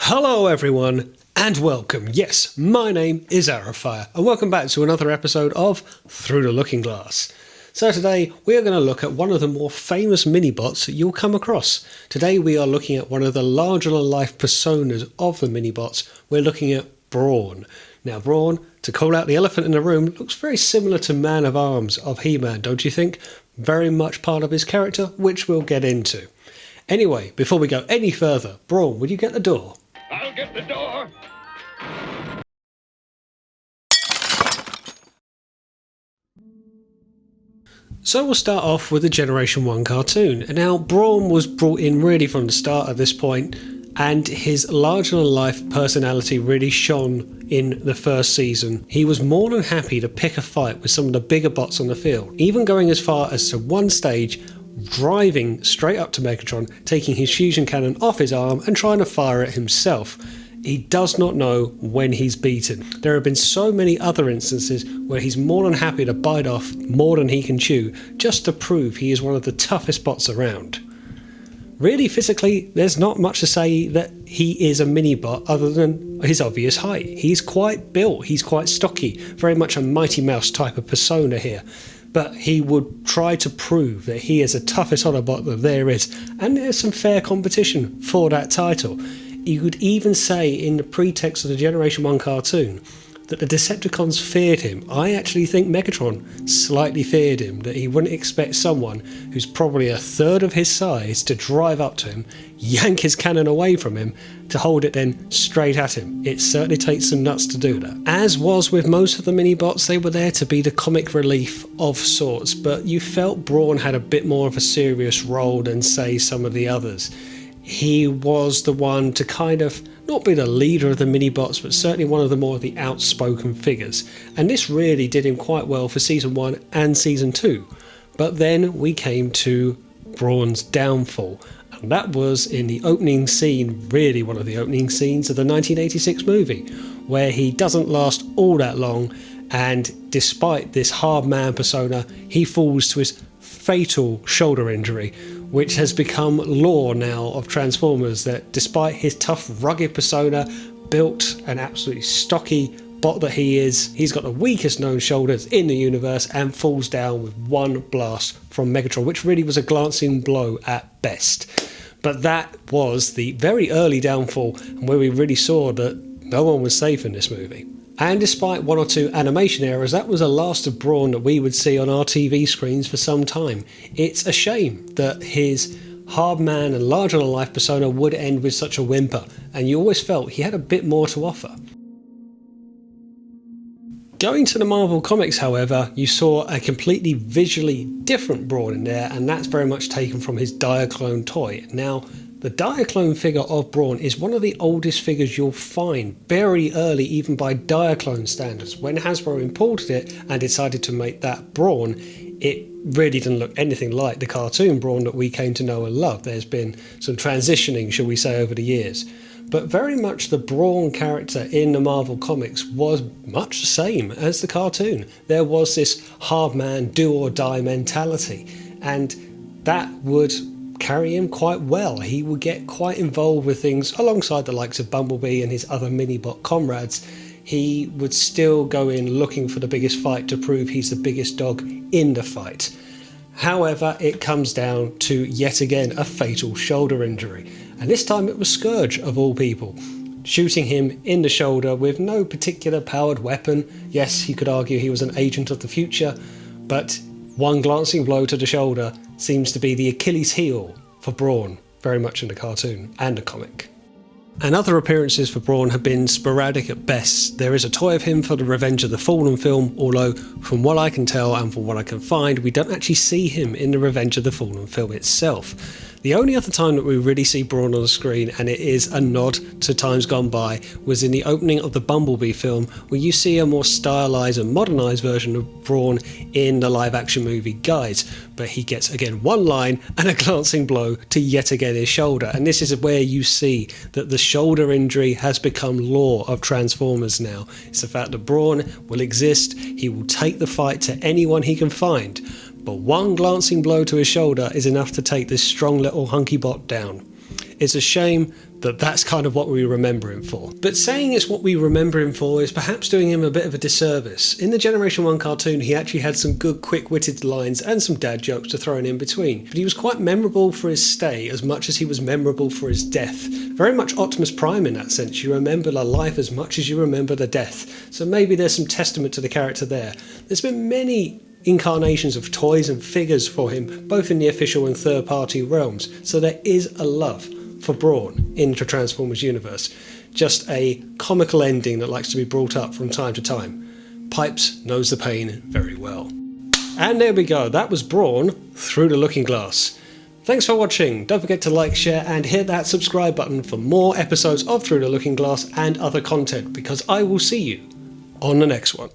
Hello everyone, and welcome. Yes, my name is Arrowfire, and welcome back to another episode of Through the Looking Glass. So today we are going to look at one of the more famous mini-bots that you'll come across. Today we are looking at one of the larger-than-life personas of the mini-bots. We're looking at Brawn. Now Brawn, to call out the elephant in the room, looks very similar to Man-of-Arms of He-Man, don't you think? Very much part of his character, which we'll get into. Anyway, before we go any further, Brawn, would you get the door? I'll get the door. So we'll start off with the Generation 1 cartoon. And now Brawn was brought in really from the start at this point, and his larger-than-life personality really shone in the first season. He was more than happy to pick a fight with some of the bigger bots on the field, even going as far as to one stage driving straight up to Megatron, taking his fusion cannon off his arm and trying to fire it himself. He does not know when he's beaten. There have been so many other instances where he's more than happy to bite off more than he can chew just to prove he is one of the toughest bots around. Really, physically, there's not much to say that he is a mini-bot other than his obvious height. He's quite built, he's quite stocky, very much a Mighty Mouse type of persona here. But he would try to prove that he is the toughest Autobot that there is, and there's some fair competition for that title. You could even say in the pretext of the Generation 1 cartoon that the Decepticons feared him. I actually think Megatron slightly feared him, that he wouldn't expect someone who's probably a third of his size to drive up to him, yank his cannon away from him, to hold it then straight at him. It certainly takes some nuts to do that. As was with most of the mini-bots, they were there to be the comic relief of sorts, but you felt Brawn had a bit more of a serious role than, say, some of the others. He was the one to kind of not be the leader of the mini-bots, but certainly one of the more of the outspoken figures. And this really did him quite well for Season 1 and Season 2. But then we came to Brawn's downfall. And that was in the opening scene, really one of the opening scenes of the 1986 movie, where he doesn't last all that long, and despite this hard man persona, he falls to his fatal shoulder injury, which has become lore now of Transformers, that despite his tough, rugged persona, built an absolutely stocky bot that he is, he's got the weakest known shoulders in the universe and falls down with one blast from Megatron, which really was a glancing blow at best. But that was the very early downfall, and where we really saw that no one was safe in this movie. And despite one or two animation errors, that was the last of Brawn that we would see on our TV screens for some time. It's a shame that his hard man and larger-than-life persona would end with such a whimper, and you always felt he had a bit more to offer. Going to the Marvel Comics, however, you saw a completely visually different Brawn in there, and that's very much taken from his Diaclone toy. Now, the Diaclone figure of Brawn is one of the oldest figures you'll find, very early even by Diaclone standards. When Hasbro imported it and decided to make that Brawn, it really didn't look anything like the cartoon Brawn that we came to know and love. There's been some transitioning, shall we say, over the years. But very much the Brawn character in the Marvel Comics was much the same as the cartoon. There was this hard man, do or die mentality, and that would carry him quite well. He would get quite involved with things alongside the likes of Bumblebee and his other mini-bot comrades. He would still go in looking for the biggest fight to prove he's the biggest dog in the fight. However, it comes down to yet again a fatal shoulder injury, and this time it was Scourge of all people, shooting him in the shoulder with no particular powered weapon. Yes, you could argue he was an agent of the future, but one glancing blow to the shoulder seems to be the Achilles heel for Brawn, very much in the cartoon and the comic. And other appearances for Brawn have been sporadic at best. There is a toy of him for the Revenge of the Fallen film, although from what I can tell and from what I can find, we don't actually see him in the Revenge of the Fallen film itself. The only other time that we really see Brawn on the screen, and it is a nod to times gone by, was in the opening of the Bumblebee film, where you see a more stylised and modernised version of Brawn in the live-action movie Guides. But he gets, again, one line and a glancing blow to yet again his shoulder. And this is where you see that the shoulder injury has become lore of Transformers now. It's the fact that Brawn will exist, he will take the fight to anyone he can find, but one glancing blow to his shoulder is enough to take this strong little hunky bot down. It's a shame that that's kind of what we remember him for. But saying it's what we remember him for is perhaps doing him a bit of a disservice. In the Generation 1 cartoon, he actually had some good quick-witted lines and some dad jokes to throw in between. But he was quite memorable for his stay as much as he was memorable for his death. Very much Optimus Prime in that sense. You remember the life as much as you remember the death. So maybe there's some testament to the character there. There's been many incarnations of toys and figures for him, both in the official and third-party realms. So there is a love for Brawn in the Transformers universe. Just a comical ending that likes to be brought up from time to time. Pipes knows the pain very well. And there we go, that was Brawn Through the Looking Glass. Thanks for watching. Don't forget to like, share and hit that subscribe button for more episodes of Through the Looking Glass and other content, because I will see you on the next one.